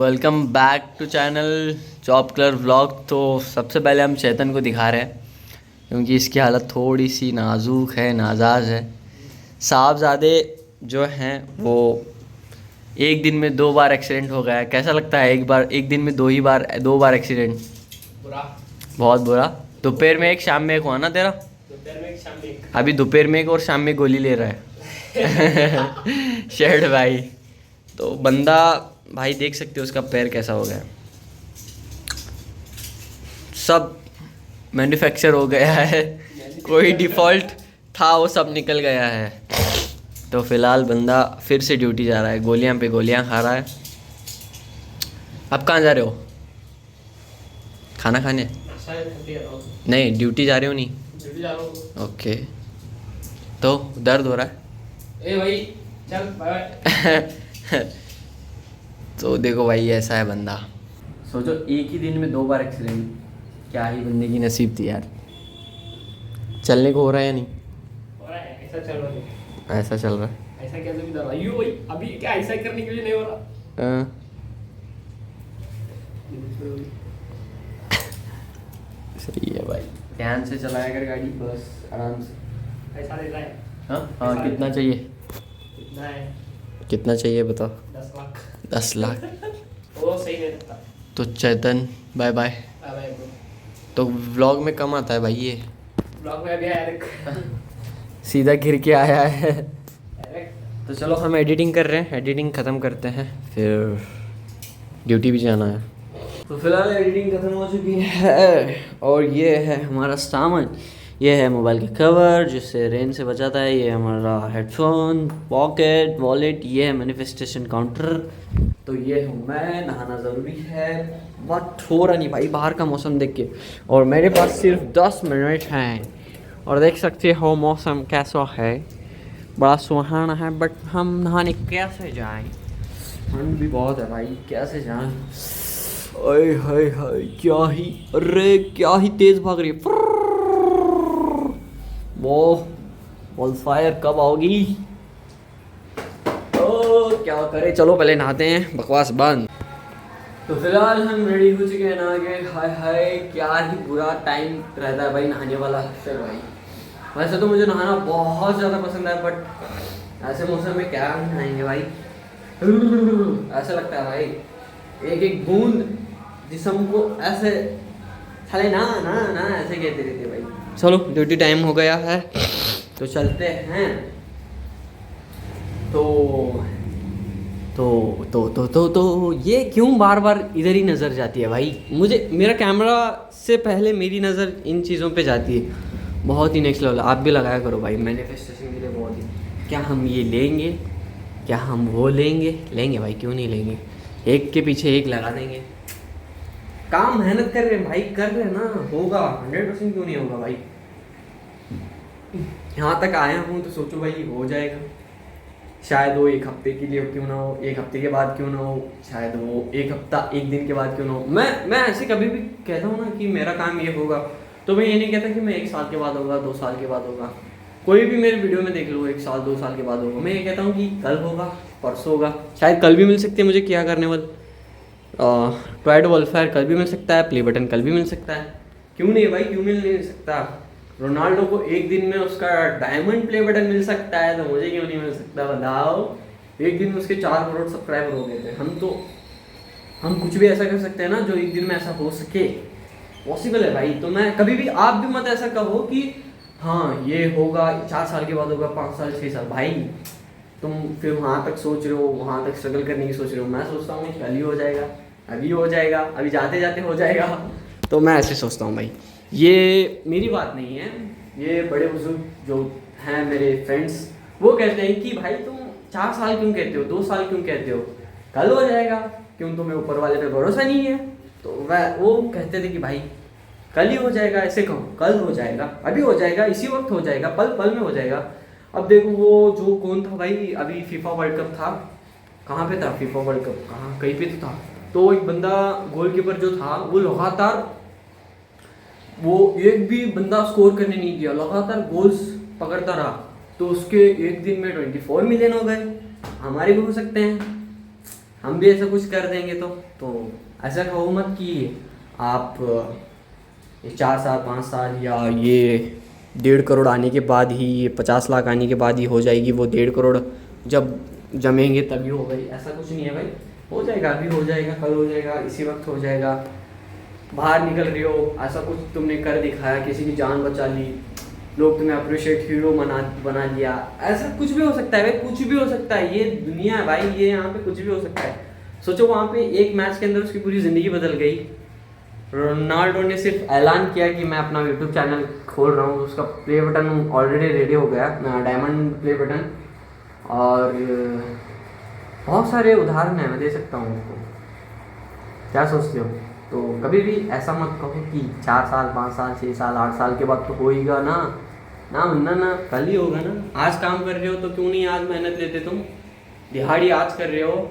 Welcome back to channel job clear vlog. तो सबसे पहले हम चेतन को दिखा रहे हैं क्योंकि इसकी हालत थोड़ी सी नाजुक है, नाजाज है। साहबजादे जो हैं वो एक दिन में 2 बार एक्सीडेंट हो गया है। कैसा लगता है एक दिन में 2 बार एक्सीडेंट? बुरा, बहुत बुरा। दोपहर में एक, शाम में एक हुआ ना तेरा? दोपहर में एक, शाम में एक। अभी दोपहर में एक और शाम में गोली ले रहा है शेड भाई। तो बंदा भाई देख सकते हो उसका पैर कैसा हो गया, सब मैन्युफैक्चर हो गया है। कोई डिफ़ॉल्ट था वो सब निकल गया है। तो फिलहाल बंदा फिर से ड्यूटी जा रहा है, गोलियां पे गोलियां खा रहा है। अब कहाँ जा रहे हो? खाना खाने? नहीं, ड्यूटी जा रहे हो? नहीं, ड्यूटी जा रहा हूँ। ओके। तो दर्द हो रहा ए भाई चल बाय है तो देखो भाई ऐसा है बंदा। सोचो एक ही दिन में 2 बार एक्सीडेंट, क्या ही बंदे की नसीब थी यार। चलने को हो रहा है या नहीं? हो रहा है, ऐसा चल रहा है। ऐसा चल रहा है। ऐसा कैसे भी दवा यू भाई अभी क्या ऐसा करने के लिए नहीं हो रहा। हाँ। सही है भाई, ध्यान से चलाया कर गाड़ी, बस आराम से। ऐसा रहता है। हाँ हाँ, कितना चाहिए? कितना है? कितना चाहिए बताओ? 10 लाख। 10 लाख। वो सही नहीं रहता। तो Chetan bye bye. Bye bye bro. तो व्लॉग में कम आता है भाई ये, ब्लॉग में अभी आया देख। सीधा गिर के आया है। डायरेक्ट। तो चलो हम एडिटिंग कर रहे हैं, एडिटिंग ख़त्म करते हैं, फिर ड्यूटी भी जाना है। तो फिलहाल एडिटिंग ख़त्म हो चुकी है और ये है हमारा सामान। ये है मोबाइल का कवर जिससे रेन से बचाता है, ये हमारा हेडफोन, पॉकेट, वॉलेट, ये है मैनिफेस्टेशन काउंटर। तो ये हूँ मैं, नहाना ज़रूरी है बट हो रहा नहीं भाई बाहर का मौसम देख के, और मेरे पास सिर्फ 10 मिनट हैं और देख सकते हो मौसम कैसा है, बड़ा सुहाना है। बट हम नहाने कैसे जाएं? ठंड भी बहुत है भाई, कैसे जाएं? ओए हाय हाय, क्या ही, अरे क्या ही तेज़ भाग रही है वो। ऑल फायर कब आओगी? ओ क्या करे, चलो पहले नहाते हैं, बकवास बंद। तो फिलहाल हम रेडी हो चुके हैं नहा के। हाय हाय क्या ही बुरा टाइम रहता है भाई नहाने वाला। फिर भाई वैसे तो मुझे नहाना बहुत ज़्यादा पसंद है बट ऐसे मौसम में क्या नहाएंगे भाई। ऐसा लगता है भाई एक एक बूंद जिसम को ऐसे साले ना ना ना ऐसे कहते रहते भाई। चलो ड्यूटी टाइम हो गया है तो चलते हैं। तो ये क्यों बार बार इधर ही नज़र जाती है भाई? मुझे मेरा कैमरा से पहले मेरी नज़र इन चीज़ों पे जाती है। बहुत ही नेक्स्ट लेवल। आप भी लगाया करो भाई मैनिफेस्टेशन के लिए, बहुत ही। क्या हम ये लेंगे, क्या हम वो लेंगे? लेंगे भाई, क्यों नहीं लेंगे? एक के पीछे एक लगा देंगे। काम मेहनत कर रहे हैं भाई, कर रहे हैं ना, होगा 100%, क्यों नहीं होगा भाई। यहाँ तक आया हूँ तो सोचो भाई हो जाएगा। शायद वो एक हफ्ते के लिए क्यों ना हो, एक हफ्ते के बाद क्यों ना हो, शायद वो एक हफ्ता एक दिन के बाद क्यों ना हो। मैं ऐसे कभी भी कहता हूँ ना कि मेरा काम ये होगा तो मैं ये नहीं कहता कि मैं 1 साल के बाद होगा, 2 साल के बाद होगा। कोई भी मेरे वीडियो में देख लो 1 साल 2 साल के बाद होगा। मैं ये कहता हूँ कि कल होगा, परसों होगा, शायद कल भी मिल सकती है मुझे क्या करने वाले। ट्राइड वॉलफेयर कल भी मिल सकता है, प्ले बटन कल भी मिल सकता है, क्यों नहीं भाई, क्यों मिल नहीं सकता। रोनाल्डो को एक दिन में उसका डायमंड प्ले बटन मिल सकता है तो मुझे क्यों नहीं मिल सकता बताओ। एक दिन में उसके 4 करोड़ सब्सक्राइबर हो गए थे। हम कुछ भी ऐसा कर सकते हैं ना जो एक दिन में ऐसा हो सके, पॉसिबल है भाई। तो मैं कभी भी, आप भी मत ऐसा कहो कि हाँ ये होगा 4 साल के बाद होगा, 5 साल 6 साल। भाई तुम फिर वहाँ तक सोच रहे हो, वहाँ तक स्ट्रगल करने की सोच रहे हो। मैं सोचता हूँ कल ही हो जाएगा, अभी हो जाएगा, अभी जाते जाते हो जाएगा। तो मैं ऐसे सोचता हूँ भाई। ये मेरी बात नहीं है, ये बड़े बुजुर्ग जो हैं मेरे फ्रेंड्स वो कहते हैं कि भाई तुम 4 साल क्यों कहते हो, 2 साल क्यों कहते हो, कल हो जाएगा, क्यों तुम्हें ऊपर वाले पे भरोसा नहीं है। तो वह वो कहते थे कि भाई कल ही हो जाएगा, ऐसे कहो कल हो जाएगा, अभी हो जाएगा, इसी वक्त हो जाएगा, पल पल में हो जाएगा। अब देखो वो जो कौन था भाई, अभी फीफा वर्ल्ड कप था, कहाँ पे था फीफा वर्ल्ड कप, कहाँ कहीं पे तो था। तो एक बंदा गोलकीपर जो था वो लगातार, वो एक भी बंदा स्कोर करने नहीं दिया, लगातार गोल्स पकड़ता रहा। तो उसके एक दिन में 24 मिलियन हो गए, हमारे भी हो सकते हैं। हम भी ऐसा कुछ कर देंगे तो ऐसा कहो मत कि आप ये 4 साल 5 साल या ये 1.5 करोड़ आने के बाद ही, ये 50 लाख आने के बाद ही हो जाएगी, वो 1.5 करोड़ जब जमेंगे तभी हो गई। ऐसा कुछ नहीं है भाई, हो जाएगा, अभी हो जाएगा, कल हो जाएगा, इसी वक्त हो जाएगा। बाहर निकल रही हो, ऐसा कुछ तुमने कर दिखाया, किसी की जान बचा ली, लोग तुम्हें अप्रिशिएट हीरो बना लिया, ऐसा कुछ भी हो सकता है भाई, कुछ भी हो सकता है। ये दुनिया है भाई, ये यहाँ पे कुछ भी हो सकता है। सोचो वहाँ पे एक मैच के अंदर उसकी पूरी ज़िंदगी बदल गई। रोनाल्डो ने सिर्फ ऐलान किया कि मैं अपना यूट्यूब चैनल खोल रहा हूँ, उसका प्ले बटन ऑलरेडी रेडी हो गया, डायमंड प्ले बटन। और बहुत सारे उदाहरण हैं, मैं दे सकता हूँ उनको। क्या सोचते हो? तो कभी भी ऐसा मत कहो कि 4 साल 5 साल 6 साल 8 साल के बाद तो होएगा ना, ना मुन्ना ना, कल ही होगा ना। आज काम कर रहे हो तो क्यों नहीं आज मेहनत लेते तुम? दिहाड़ी आज कर रहे हो,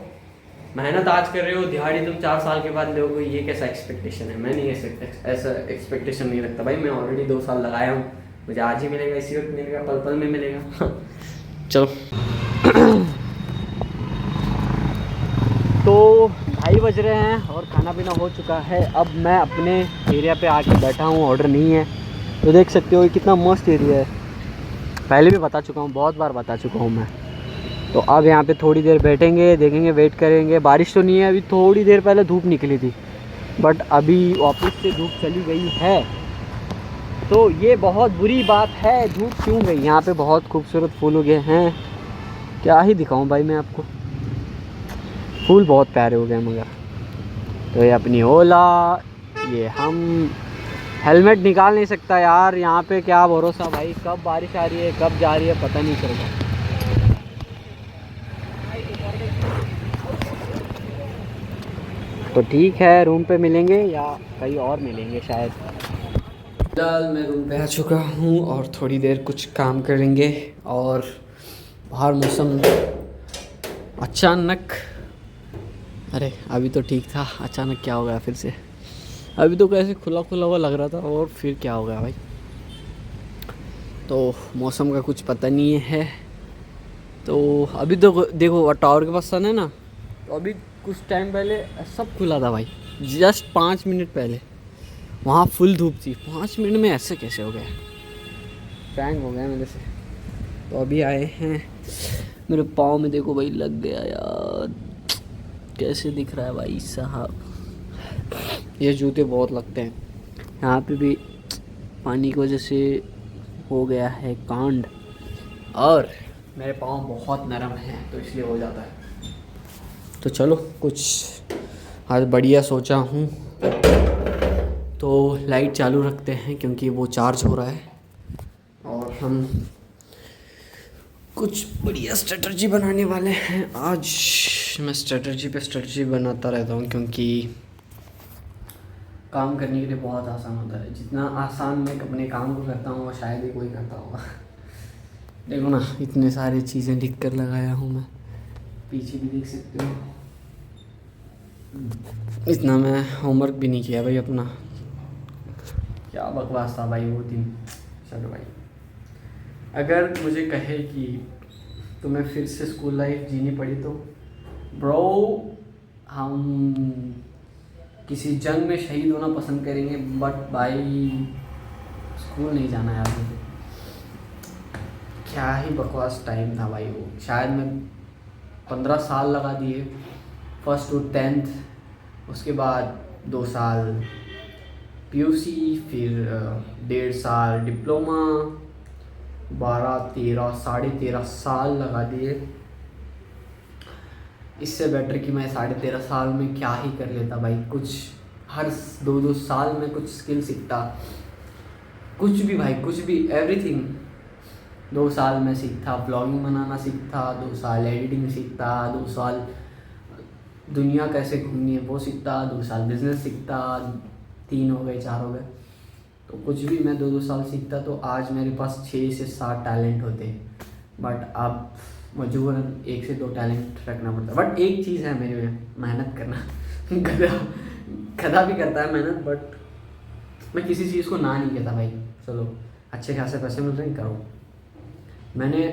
मेहनत आज कर रहे हो, दिहाड़ी तुम 4 साल के बाद लोगे, ये कैसा एक्सपेक्टेशन है? मैं नहीं ऐसा एक्सपेक्टेशन नहीं रखता भाई। मैं ऑलरेडी 2 साल लगाया हूँ, मुझे आज ही मिलेगा, इसी वक्त मिलेगा, पल पल में मिलेगा। चलो तो 2:30 बज रहे हैं और खाना पीना हो चुका है। अब मैं अपने एरिया पे आके बैठा हूँ, ऑर्डर नहीं है तो देख सकते हो ये कितना मस्त एरिया है। पहले भी बता चुका हूँ, बहुत बार बता चुका हूँ मैं। तो अब यहाँ पे थोड़ी देर बैठेंगे, देखेंगे, वेट करेंगे। बारिश तो नहीं है, अभी थोड़ी देर पहले धूप निकली थी, बट अभी वापस से धूप चली गई है। तो ये बहुत बुरी बात है, धूप क्यों गई? यहाँ पे बहुत खूबसूरत फूल उगे हैं, क्या ही दिखाऊँ भाई मैं आपको, फूल बहुत प्यारे हो गए। मगर तो ये अपनी ओला, ये हम हेलमेट निकाल नहीं सकता यार, यहाँ पे क्या भरोसा भाई, कब बारिश आ रही है कब जा रही है पता नहीं चल रहा। तो ठीक है, रूम पे मिलेंगे या कहीं और मिलेंगे शायद। फिलहाल मैं रूम पे आ चुका हूँ और थोड़ी देर कुछ काम करेंगे। और बाहर मौसम अचानक, अरे अभी तो ठीक था, अचानक क्या हो गया फिर से? अभी तो कैसे खुला खुला हुआ लग रहा था और फिर क्या हो गया भाई? तो मौसम का कुछ पता नहीं है। तो अभी तो देखो टावर के पास सन है ना, तो अभी कुछ टाइम पहले सब खुला था भाई, जस्ट 5 मिनट पहले वहाँ फुल धूप थी। 5 मिनट में ऐसे कैसे हो गया? प्रैंक हो गया मेरे से। तो अभी आए हैं, मेरे पाँव में देखो भाई लग गया यार, कैसे दिख रहा है भाई साहब? ये जूते बहुत लगते हैं। यहाँ पे भी पानी की वजह से हो गया है कांड, और मेरे पाँव बहुत नरम हैं तो इसलिए हो जाता है। तो चलो कुछ आज बढ़िया सोचा हूँ, तो लाइट चालू रखते हैं क्योंकि वो चार्ज हो रहा है, और हम कुछ बढ़िया स्ट्रेटजी बनाने वाले हैं आज। मैं स्ट्रेटजी बनाता रहता हूँ क्योंकि काम करने के लिए बहुत आसान होता है। जितना आसान मैं अपने काम को करता हूँ वो शायद ही कोई करता होगा। देखो ना, इतने सारी चीज़ें लिख कर लगाया हूँ मैं, पीछे भी देख सकते हो। इतना मैं होमवर्क भी नहीं किया भाई अपना, क्या बकवास था भाई वो दिन। चलो भाई, अगर मुझे कहे कि तुम्हें फिर से स्कूल लाइफ जीनी पड़ी तो ब्रो, हम किसी जंग में शहीद होना पसंद करेंगे, बट भाई स्कूल नहीं जाना यार मुझे। क्या ही बकवास टाइम था भाई वो। शायद मैं 15 साल लगा दिए, 1st to 10th, उसके बाद 2 साल PUC, फिर 1.5 साल डिप्लोमा, 12 13 13.5 साल लगा दिए। इससे बेटर कि मैं 13.5 साल में क्या ही कर लेता भाई, कुछ हर 2-2 साल में कुछ स्किल सीखता, कुछ भी भाई, कुछ भी, एवरीथिंग। 2 साल में सीखता ब्लॉगिंग बनाना सीखता, 2 साल एडिटिंग सीखता, 2 साल दुनिया कैसे घूमनी है वो सीखता, 2 साल बिजनेस सीखता, 3 हो गए 4 हो गए, तो कुछ भी मैं 2-2 साल सीखता तो आज मेरे पास 6 से 7 टैलेंट होते। बट अब मजबूरन 1 से 2 टैलेंट रखना पड़ता है। बट एक चीज़ है मेरे में, मेहनत करना। गधा भी करता है मेहनत, बट मैं किसी चीज़ को ना नहीं कहता भाई। चलो अच्छे खासे पैसे मिल रहे हैं, करो। मैंने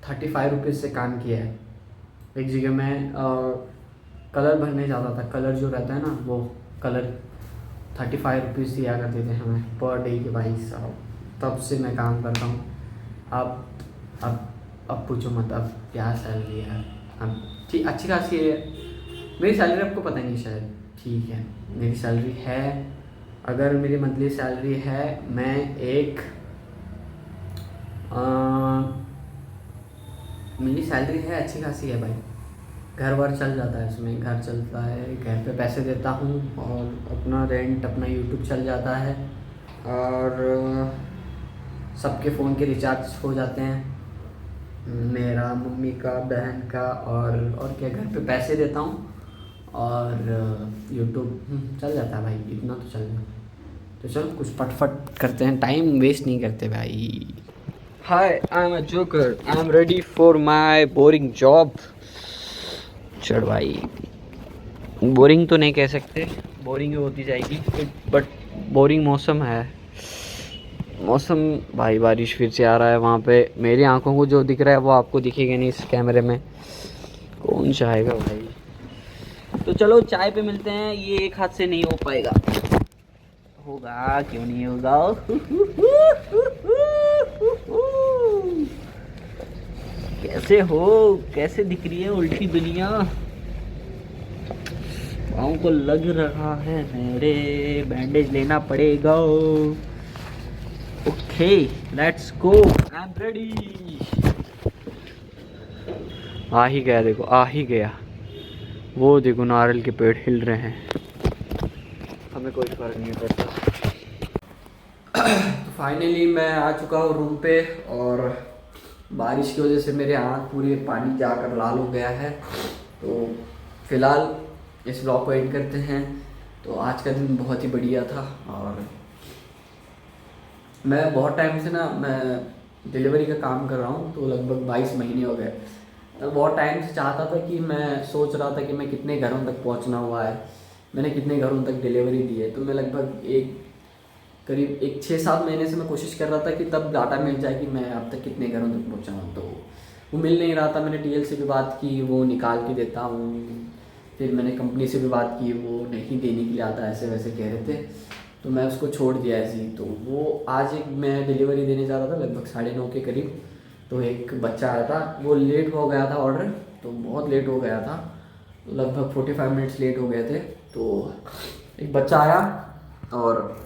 35 रुपीज़ से काम किया है एक जगह में, कलर भरने जाता था। कलर जो रहता है ना वो कलर 35 रुपीज़ दिया करते थे हमें पर डे के भाई साहब। तब से मैं काम करता हूँ। अब पूछो मत अब क्या सैलरी है। अब ठीक अच्छी खासी है मेरी सैलरी, आपको पता नहीं शायद। ठीक है मेरी सैलरी है, अगर मेरी मंथली सैलरी है, मैं एक मेरी सैलरी है अच्छी खासी है भाई। घर वर चल जाता है इसमें, घर चलता है, घर पे पैसे देता हूँ और अपना रेंट अपना यूट्यूब चल जाता है और सबके फ़ोन के रिचार्ज हो जाते हैं, मेरा मम्मी का बहन का और क्या घर पे पैसे देता हूँ और यूट्यूब चल जाता है भाई। इतना तो चल जाता है। तो चलो कुछ फटफट करते हैं, टाइम वेस्ट नहीं करते भाई। Hi I am a joker, I am ready for my boring job. चल भाई बोरिंग तो नहीं कह सकते, बोरिंग होती जाएगी बट बोरिंग मौसम है। मौसम भाई बारिश फिर से आ रहा है। वहाँ पे मेरी आंखों को जो दिख रहा है वो आपको दिखेगा नहीं इस कैमरे में, कौन चाहेगा भाई। तो चलो चाय पे मिलते हैं। ये एक हाथ से नहीं हो पाएगा, होगा क्यों नहीं होगा। कैसे हो, कैसे दिख रही है उल्टी दुनिया। पाँव को लग रहा है मेरे, बैंडेज लेना पड़ेगा। Okay let's go, I am ready. आ ही गया, देखो आ ही गया। वो देखो नारियल के पेड़ हिल रहे हैं, हमें कोई फर्क नहीं पड़ता। तो फाइनली मैं आ चुका हूँ रूम पे और बारिश की वजह से मेरे आँख पूरे पानी जाकर लाल हो गया है। तो फिलहाल इस ब्लॉग को एंड करते हैं। तो आज का दिन बहुत ही बढ़िया था और मैं बहुत टाइम से ना मैं डिलीवरी का काम कर रहा हूँ, तो लगभग 22 महीने हो गए। मैं बहुत टाइम से चाहता था कि मैं सोच रहा था कि मैं कितने घरों तक पहुँचना हुआ है, मैंने कितने घरों तक डिलीवरी दी है। तो मैं लगभग करीब 6-7 महीने से मैं कोशिश कर रहा था कि तब डाटा मिल जाए कि मैं अब तक कितने घरों तक पहुँचा हूँ। तो वो मिल नहीं रहा था। मैंने टीएल से भी बात की, वो निकाल के देता हूँ। फिर मैंने कंपनी से भी बात की, वो नहीं देने के लिए आता, ऐसे वैसे कह रहे थे। तो मैं उसको छोड़ दिया ऐसे ही। तो वो आज एक मैं डिलीवरी देने जा रहा था लगभग 9:30 के करीब। तो एक बच्चा आया था, वो लेट हो गया था ऑर्डर, तो बहुत लेट हो गया था, लगभग 45 मिनट्स लेट हो गए थे। तो एक बच्चा आया और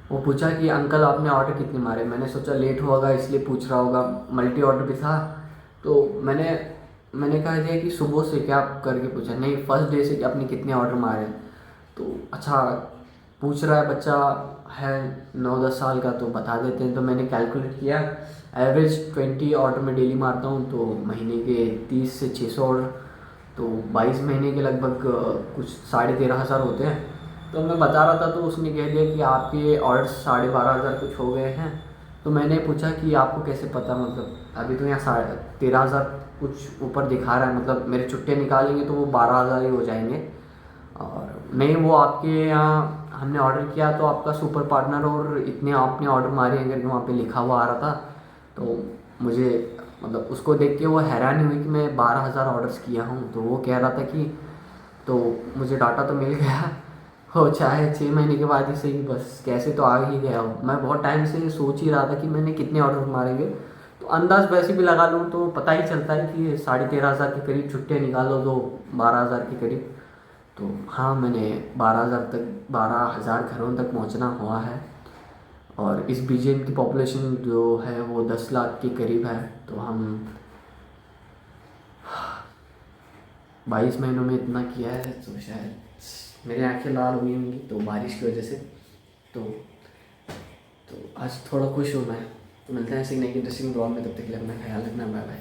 वो पूछा कि अंकल आपने ऑर्डर कितने मारे। मैंने सोचा लेट होगा इसलिए पूछ रहा होगा, मल्टी ऑर्डर भी था। तो मैंने कहा दिया कि सुबह से क्या करके पूछा, नहीं फर्स्ट डे से कि आपने कितने ऑर्डर मारे। तो अच्छा पूछ रहा है बच्चा, है 9-10 साल का, तो बता देते हैं। तो मैंने कैलकुलेट किया, एवरेज 20 ऑर्डर में डेली मारता हूँ, तो महीने के 30 से 600 ऑर्डर, तो 22 महीने के लगभग कुछ 13,500 होते हैं। तो मैं बता रहा था तो उसने कह दिया कि आपके ऑर्डर्स 12,500 कुछ हो गए हैं। तो मैंने पूछा कि आपको कैसे पता, मतलब अभी तो यहाँ 13,000 कुछ ऊपर दिखा रहा है, मतलब मेरे छुट्टियाँ निकालेंगे तो वो 12,000 ही हो जाएंगे। और नहीं, वो आपके यहाँ हमने ऑर्डर किया तो आपका सुपर पार्टनर और इतने आपने ऑर्डर मारे हैं करके वहाँ पे लिखा हुआ आ रहा था। तो मुझे मतलब उसको देख के वो हैरानी हुई कि मैं 12,000 ऑर्डर्स किया हूँ। तो वो कह रहा था कि तो मुझे डाटा तो मिल गया हो, चाहे 6 महीने के बाद ही सही, बस कैसे तो आ ही गया हो। मैं बहुत टाइम से सोच ही रहा था कि मैंने कितने ऑर्डर मारेंगे, तो अंदाज वैसे भी लगा लूँ तो पता ही चलता है कि 13,500 के करीब छुट्टियाँ निकालो तो 12,000 के करीब। तो हाँ मैंने 12,000 घरों तक पहुँचना हुआ है। और इस बीजेएम की पॉपुलेशन जो है वो 10 लाख के करीब है। तो हम 22 महीनों में इतना किया है, तो शायद मेरी आंखें लाल हुई होंगी तो बारिश की वजह से। तो आज थोड़ा खुश हूँ मैं। तो मिलते हैं ऐसे ही नई इंटरेस्टिंग ब्लॉग में, तब तक के लिए अपना ख्याल रखना, बाय बाय।